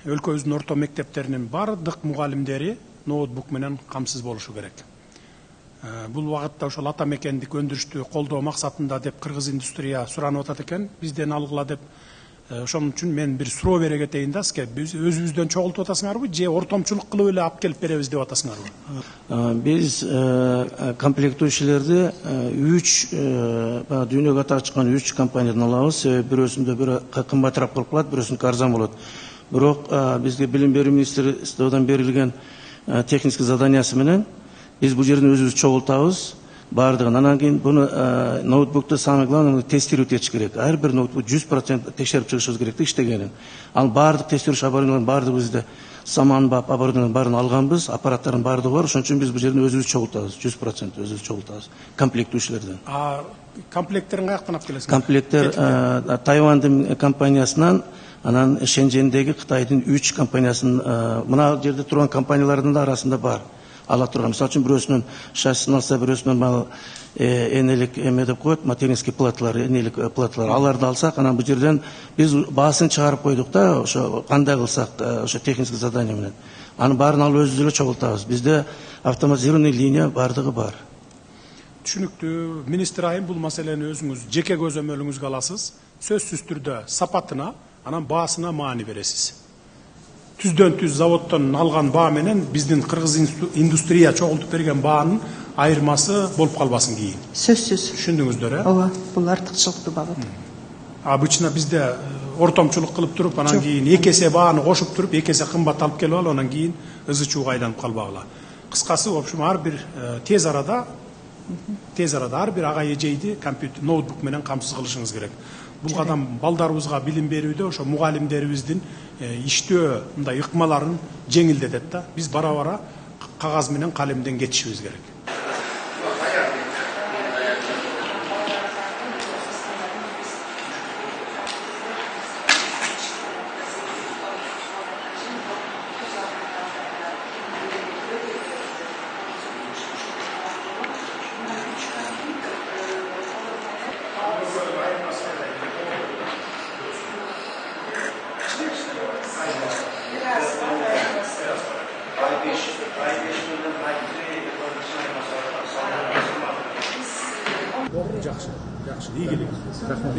өлкөбүздүн орто мектептеринин бардык мугалимдери ноутбук менен камсыз болушу керек. Бул убакытта ошол ата мекендик өндүрүштү колдоо максатында деп кыргыз индустрия суранып атат экен, бизден алгыла деп. Ошон үчүн мен бир суроо бере кетейин да сизге. Биз өзүбүздөн чогултуп атасыңарбы же ортомчулук кылып эле алып келип беребиз деп атасыңарбы? Биз комплектующийлерди 3 дүйнөгө чыккан 3 компаниядан алабыз. Бирөөсүндө бир кымбатыраак болуп калат, бирөөсүндө арзан болот. Бирок бизге билим берүү министрликтен берилген технический заданиясы менен биз бул жерден өзүбүз чогултабыз. Бардыгын. Анан кийин буну ноутбукту самое главное тестировать этиш керек. Ар бир ноутбук 100% текшерип чыгышыбыз керек да иштегенин. Ал бардык тестировщик оборудованияларын бардыгы бизде саманбап оборудованияларын баарын алганбыз, аппараттардын бардыгы бар. Ошон үчүн биз бул жерден өзүбүз чогултабыз, 100% өзүбүз чогултабыз. Комплектующийлерден. Комплекттерин каяктан алып келесиңер? Комплекттер Тайвандын компаниясынан, анан Шенжендеги Кытайдын 3 компаниясынын мына жерде турган компаниялардын да арасында бар. Ала турган. Мисалы үчүн бирөөсүнөн шассисин алса, бирөөсүнөн энелик эме деп коет, материнский платалар, энелик платалар. Аларды алсак, анан бул жерден биз баасын чыгарып койдук да, ошо кандай кылсак, ошо технический задание менен. Анын баарын алып өзүбүз эле чогултабыз. Бизде автоматизированный линия бардыгы бар. Түшүнүктүү. Министр айым, бул маселени өзүңүз жеке көзөмөлүңүзгө аласыз. Сөзсүз түрдө сапатына, анан баасына маани бересиз. Түздөн түз заводдон алган баа менен биздин кыргыз индустрия чогултуп берген баанын айырмасы болуп калбасын кийин. Сөзсүз. Түшүндүңүздөр, э? Ооба, бул артыкчылыктуу багыт. Обычно бизде ортомчулук кылып туруп, анан кийин эки эсе бааны кошуп туруп, эки эсе кымбат алып келип алып, анан кийин ызы чууга айланып калбагыла. Кыскасы, в общем, ар бир тез арада ар бир ага эжейди компьютер, ноутбук менен камсыз кылышыңыз керек. Бул кадам балдарыбызга билим берүүдө ошо мугалимдерибиздин иштөө мындай ыкмаларын жеңилдетет да. Биз бара-бара кагаз менен калемден кетишибиз керек. Жакшы, жакшы, ийгилик. Рахмат.